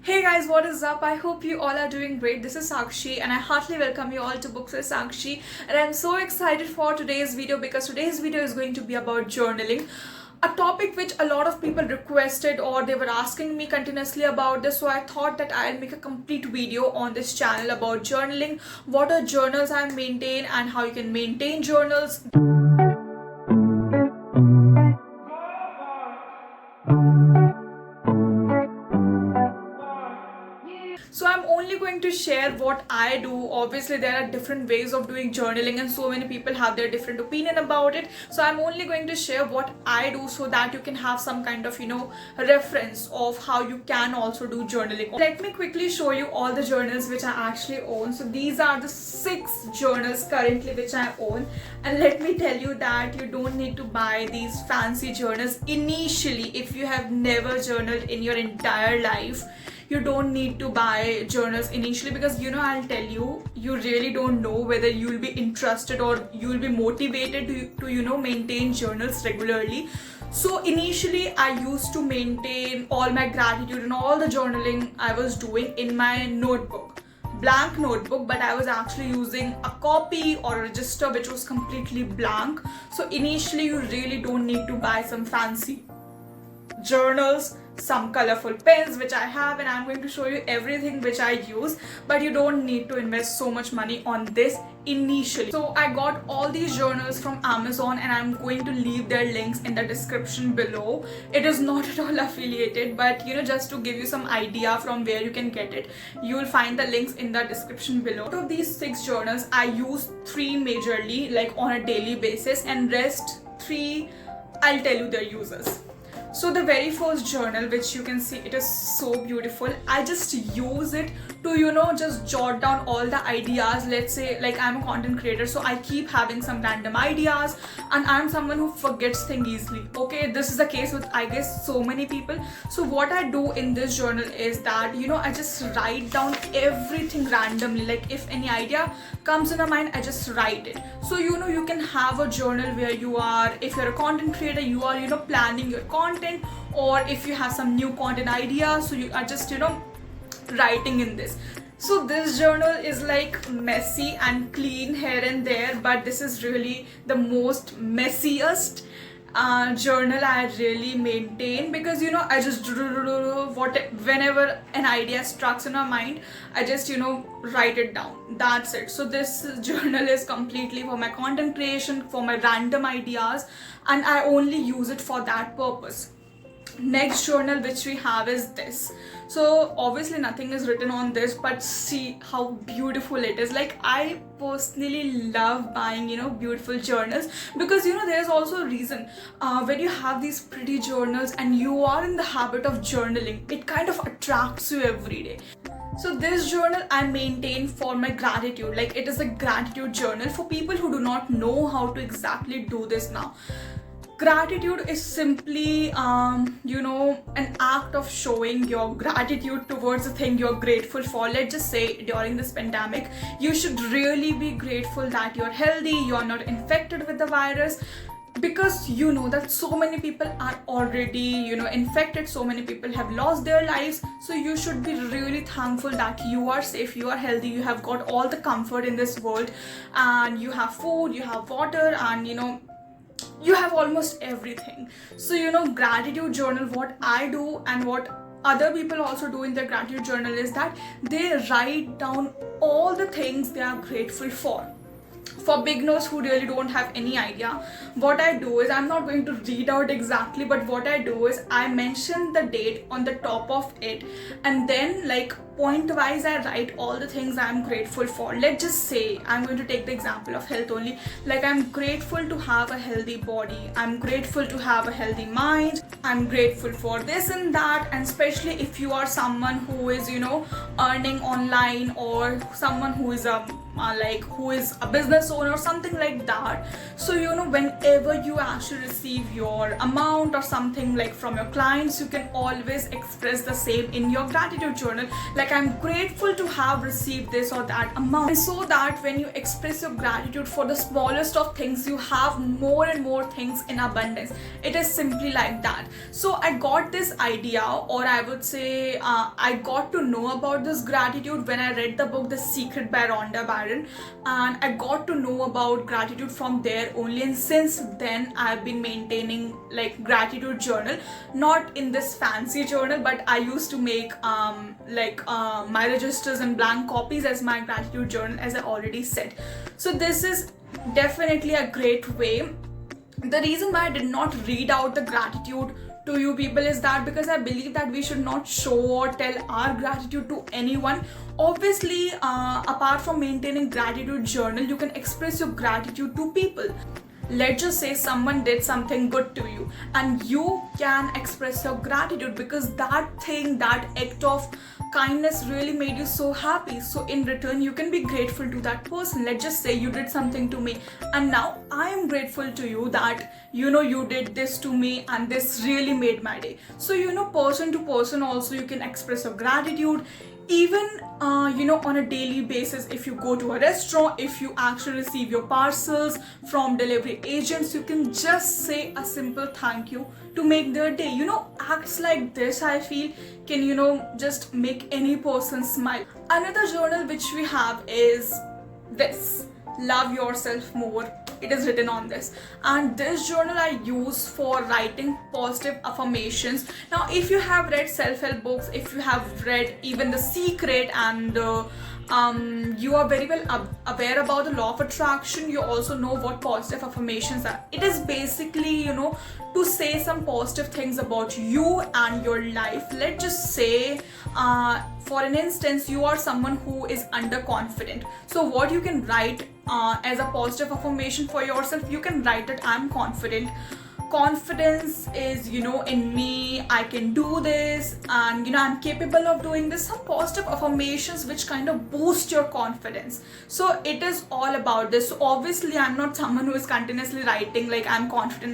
Hey guys, what is up? I hope you all are doing great. This is Sakshi and I heartily welcome you all to Books with Sakshi. And I'm so excited for today's video because today's video is going to be about journaling. A topic which a lot of people requested or they were asking me continuously about this. So I thought that I'll make a complete video on this channel about journaling, what are journals I maintain and how you can maintain journals. So I'm only going to share what I do. Obviously there are different ways of doing journaling and so many people have their different opinion about it. So I'm only going to share what I do so that you can have some kind of reference of how you can also do journaling. Let me quickly show you all the journals which I actually own. So these are the 6 journals currently which I own, and let me tell you that you don't need to buy these fancy journals initially. If you have never journaled in your entire life, you don't need to buy journals initially because I'll tell you, you really don't know whether you'll be interested or you'll be motivated to maintain journals regularly. So initially I used to maintain all my gratitude and all the journaling I was doing in my notebook, blank notebook, but I was actually using a copy or a register which was completely blank. So initially you really don't need to buy some fancy journals, some colorful pens which I have, and I'm going to show you everything which I use, but you don't need to invest so much money on this initially. So I got all these journals from Amazon and I'm going to leave their links in the description below. It is not at all affiliated, but just to give you some idea from where you can get it, you will find the links in the description below. Out of these 6 journals, I use 3 majorly, like on a daily basis, and rest 3 I'll tell you their uses. So the very first journal, which you can see, it is so beautiful. I just use it to just jot down all the ideas. Let's say like I'm a content creator, so I keep having some random ideas and I'm someone who forgets things easily. Okay, this is the case with I guess so many people. So what I do in this journal is that I just write down everything randomly. Like if any idea comes in my mind, I just write it. So you can have a journal where you are, if you're a content creator, you are planning your content, or if you have some new content ideas, so you are just writing in this. So this journal is like messy and clean here and there, but this is really the most messiest journal I really maintain because I just whenever an idea strikes in my mind, I just write it down. That's it. So this journal is completely for my content creation, for my random ideas, and I only use it for that purpose. Next journal which we have is this. So obviously nothing is written on this, but see how beautiful it is. Like I personally love buying beautiful journals because there's also a reason when you have these pretty journals and you are in the habit of journaling, it kind of attracts you every day. So this journal I maintain for my gratitude. Like it is a gratitude journal for people who do not know how to exactly do this now. Gratitude is simply an act of showing your gratitude towards the thing you're grateful for. Let's just say during this pandemic, you should really be grateful that you're healthy, you're not infected with the virus, because that so many people are already infected, so many people have lost their lives. So you should be really thankful that you are safe, you are healthy, you have got all the comfort in this world, and you have food, you have water, and you have almost everything. So gratitude journal, what I do and what other people also do in their gratitude journal is that they write down all the things they are grateful for. For beginners who really don't have any idea, what I do is, I'm not going to read out exactly, but what I do is I mention the date on the top of it, and then like point wise I write all the things I'm grateful for. Let's just say I'm going to take the example of health only. Like I'm grateful to have a healthy body, I'm grateful to have a healthy mind, I'm grateful for this and that. And especially if you are someone who is earning online, or someone who is a like who is a business owner or something like that. So whenever you actually receive your amount or something like from your clients, you can always express the same in your gratitude journal, like I'm grateful to have received this or that amount. And so that when you express your gratitude for the smallest of things, you have more and more things in abundance. It is simply like that. So I got this idea, or I would say I got to know about this gratitude when I read the book The Secret by Rhonda Byrne, and I got to know about gratitude from there only. And since then I've been maintaining like gratitude journal, not in this fancy journal, but I used to make my registers and blank copies as my gratitude journal, as I already said. So this is definitely a great way. The reason why I did not read out the gratitude to you people is that because I believe that we should not show or tell our gratitude to anyone. Obviously, apart from maintaining gratitude journal, you can express your gratitude to people. Let's just say someone did something good to you and you can express your gratitude because that thing, that act of kindness really made you so happy. So in return, you can be grateful to that person. Let's just say you did something to me and now I am grateful to you that you did this to me and this really made my day. So person to person also you can express your gratitude. Even on a daily basis, if you go to a restaurant, if you actually receive your parcels from delivery agents, you can just say a simple thank you to make their day. Acts like this, I feel, can just make any person smile. Another journal which we have is this, Love Yourself More. It is written on this, and this journal I use for writing positive affirmations. Now if you have read self-help books, if you have read even The Secret, and you are very well aware about the law of attraction, you also know what positive affirmations are. It is basically to say some positive things about you and your life. Let's just say for an instance, you are someone who is underconfident. So what you can write as a positive affirmation for yourself, you can write that I'm confident. Confidence is in me, I can do this, and I'm capable of doing this. Some positive affirmations which kind of boost your confidence. So it is all about this. So obviously I'm not someone who is continuously writing like I'm confident.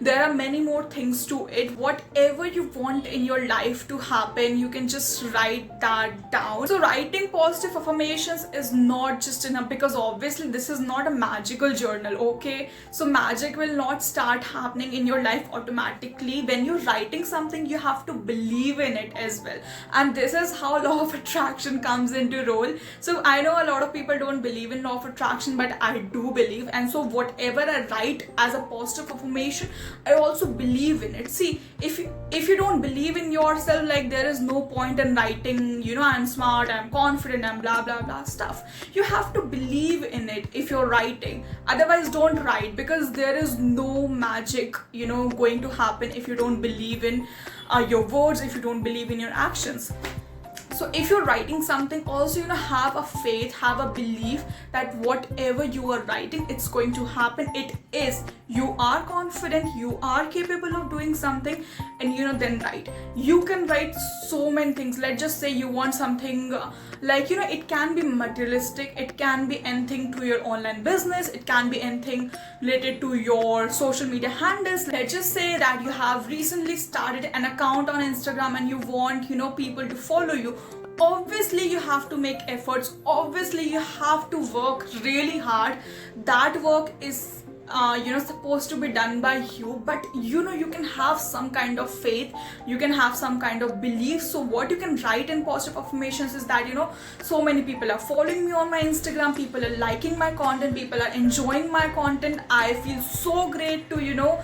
There are many more things to it. Whatever you want in your life to happen, you can just write that down. So writing positive affirmations is not just enough, because obviously this is not a magical journal, okay? So magic will not start happening in your life automatically. When you're writing something, you have to believe in it as well, and this is how law of attraction comes into role. So I know a lot of people don't believe in law of attraction, but I do believe, and so whatever I write as a positive affirmation, I also believe in it. See, if you don't believe in yourself, like there is no point in writing I'm smart, I'm confident, I'm blah blah blah stuff. You have to believe in it if you're writing. Otherwise don't write, because there is no magic going to happen if you don't believe in your words, if you don't believe in your actions. So if you're writing something, also have a faith, have a belief that whatever you are writing, it's going to happen. It is, you are confident, you are capable of doing something, and then write. You can write so many things. Let's just say you want something it can be materialistic, it can be anything to your online business, it can be anything related to your social media handles. Let's just say that you have recently started an account on Instagram and you want people to follow you. Obviously you have to make efforts, obviously you have to work really hard. That work is supposed to be done by you, but you can have some kind of faith, you can have some kind of belief. So what you can write in positive affirmations is that so many people are following me on my Instagram, people are liking my content, people are enjoying my content. I feel so great to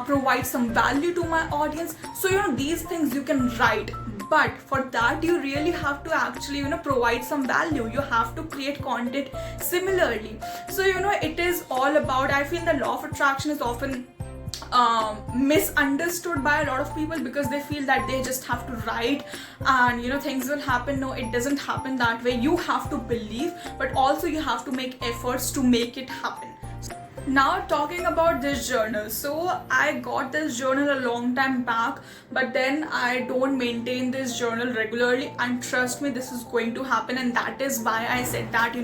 provide some value to my audience. So these things you can write, but for that you really have to actually provide some value. You have to create content similarly. So it is all about, I feel the law of attraction is often misunderstood by a lot of people, because they feel that they just have to write and things will happen. No, it doesn't happen that way. You have to believe, but also you have to make efforts to make it happen. Now talking about this journal, so I got this journal a long time back, but then I don't maintain this journal regularly, and trust me, this is going to happen, and that is why I said that,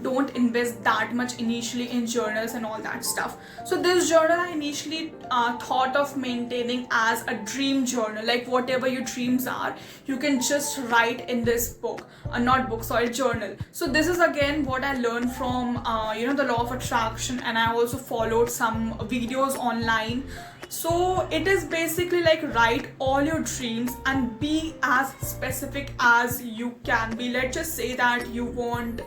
don't invest that much initially in journals and all that stuff. So this journal I initially thought of maintaining as a dream journal, like whatever your dreams are, you can just write in this book, not book, sorry, journal. So this is again what I learned from the law of attraction, and I also followed some videos online. So it is basically like write all your dreams and be as specific as you can be. Let's just say that you want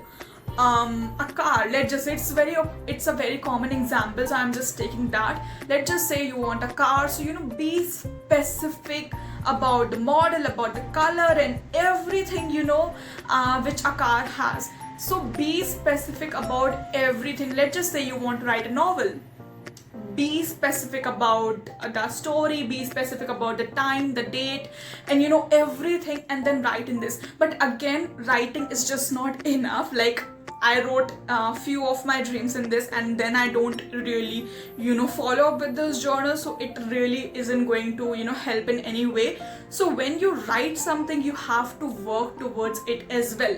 a car. Let's just say it's a very common example, so I'm just taking that. Let's just say you want a car, so be specific about the model, about the color, and everything which a car has. So be specific about everything. Let's just say you want to write a novel. Be specific about the story, be specific about the time, the date, and everything, and then write in this. But again, writing is just not enough. Like, I wrote a few of my dreams in this, and then I don't really follow up with this journal, so it really isn't going to help in any way. So when you write something, you have to work towards it as well.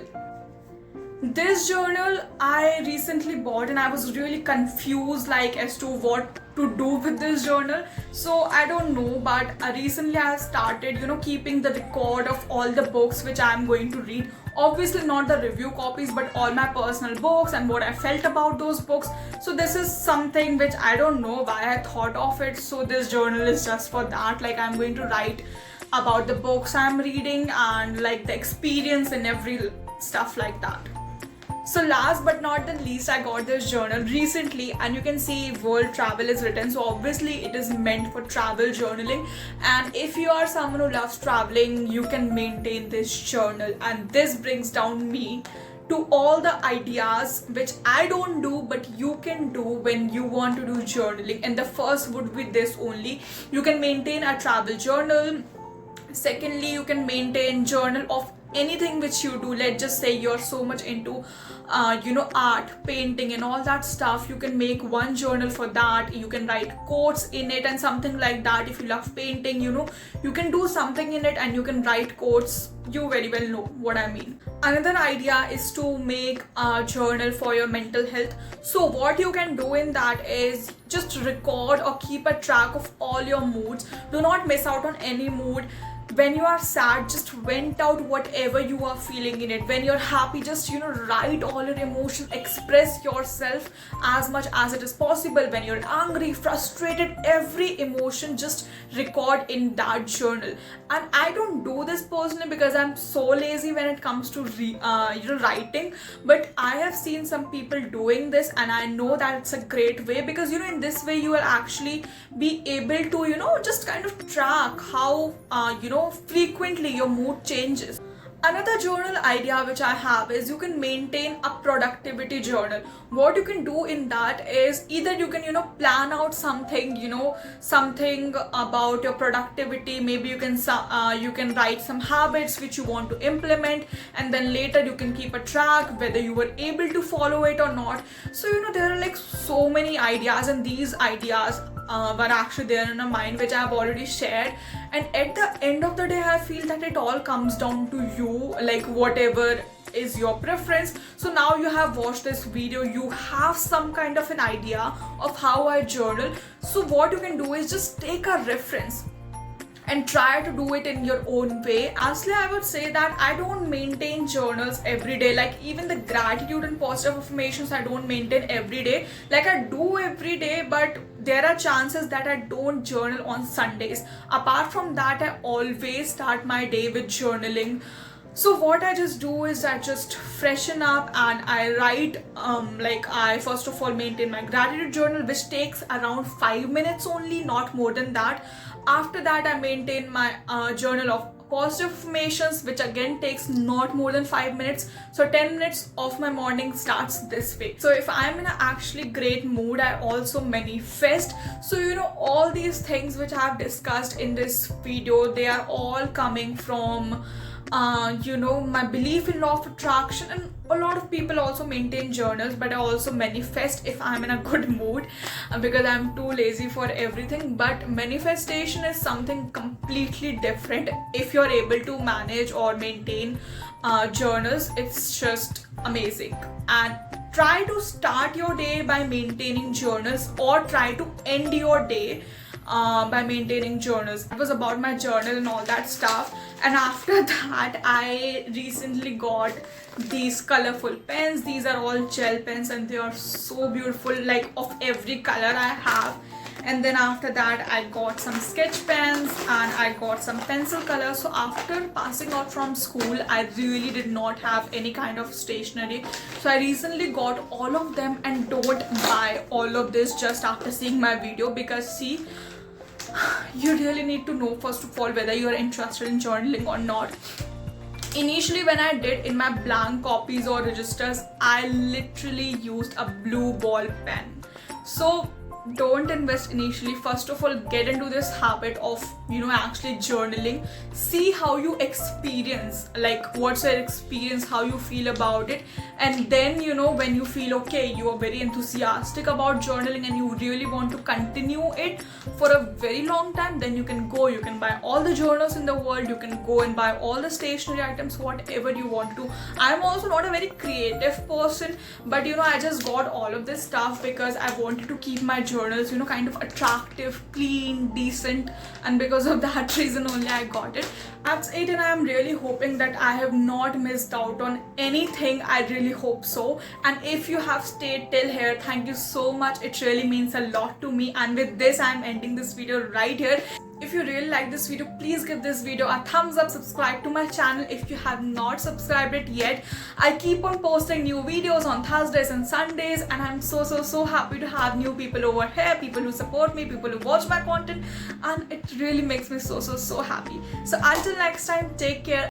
This journal I recently bought, and I was really confused like as to what to do with this journal. So I don't know, but recently I have started keeping the record of all the books which I am going to read. Obviously not the review copies, but all my personal books and what I felt about those books. So this is something which I don't know why I thought of it. So this journal is just for that. Like, I'm going to write about the books I'm reading and like the experience and every stuff like that. So last but not the least, I got this journal recently, and you can see world travel is written. So obviously it is meant for travel journaling, and if you are someone who loves traveling, you can maintain this journal. And this brings down me to all the ideas which I don't do but you can do when you want to do journaling. And the first would be this only: you can maintain a travel journal. Secondly, you can maintain journal of anything which you do. Let's just say you're so much into art, painting, and all that stuff. You can make one journal for that. You can write quotes in it and something like that. If you love painting, you can do something in it and you can write quotes. You very well know what I mean. Another idea is to make a journal for your mental health. So what you can do in that is just record or keep a track of all your moods. Do not miss out on any mood. When you are sad, just vent out whatever you are feeling in it. When you're happy, just write all your emotions, express yourself as much as it is possible. When you're angry, frustrated, every emotion, just record in that journal. And I don't do this personally because I'm so lazy when it comes to writing, but I have seen some people doing this, and I know that it's a great way, because in this way you will actually be able to just kind of track how frequently your mood changes. Another journal idea which I have is you can maintain a productivity journal. What you can do in that is either you can plan out something something about your productivity. Maybe you can write some habits which you want to implement, and then later you can keep a track whether you were able to follow it or not. So there are like so many ideas, and these ideas were actually there in my mind, which I have already shared. And at the end of the day, I feel that it all comes down to you, like whatever is your preference. So now you have watched this video, you have some kind of an idea of how I journal. So what you can do is just take a reference and try to do it in your own way. Honestly, I would say that I don't maintain journals every day. Like even the gratitude and positive affirmations, I don't maintain every day. Like I do every day, but there are chances that I don't journal on Sundays. Apart from that, I always start my day with journaling. So what I just do is I just freshen up and I write, I first of all maintain my gratitude journal, which takes around 5 minutes only, not more than that. After that, I maintain my journal of positive affirmations, which again takes not more than 5 minutes. So 10 minutes of my morning starts this way. So if I'm in an actually great mood, I also manifest. So all these things which I have discussed in this video, they are all coming from my belief in law of attraction, and a lot of people also maintain journals, but I also manifest if I'm in a good mood because I'm too lazy for everything. But manifestation is something completely different. If you're able to manage or maintain journals, it's just amazing. And try to start your day by maintaining journals, or try to end your day by maintaining journals. It was about my journal and all that stuff. And after that, I recently got these colorful pens. These are all gel pens and they are so beautiful, like of every color I have. And then after that, I got some sketch pens and I got some pencil colors. So after passing out from school, I really did not have any kind of stationery. So I recently got all of them. And don't buy all of this just after seeing my video, because see, you really need to know first of all whether you are interested in journaling or not. Initially, when I did in my blank copies or registers, I literally used a blue ball pen. So don't invest initially. First of all, get into this habit of actually journaling. See how you experience, like what's your experience, how you feel about it. And then when you feel okay, you are very enthusiastic about journaling and you really want to continue it for a very long time, then you can buy all the journals in the world. You can go and buy all the stationery items, whatever you want to. I'm also not a very creative person, but I just got all of this stuff because I wanted to keep my journals kind of attractive, clean, decent, and because of that reason only I got it. That's it, and I am really hoping that I have not missed out on anything. I really hope so. And if you have stayed till here, thank you so much. It really means a lot to me. And with this, I am ending this video right here. If you really like this video, please give this video a thumbs up. Subscribe to my channel if you have not subscribed it yet. I keep on posting new videos on Thursdays and Sundays, and I'm so happy to have new people over here, people who support me, people who watch my content, and it really makes me so happy. So until next time, take care.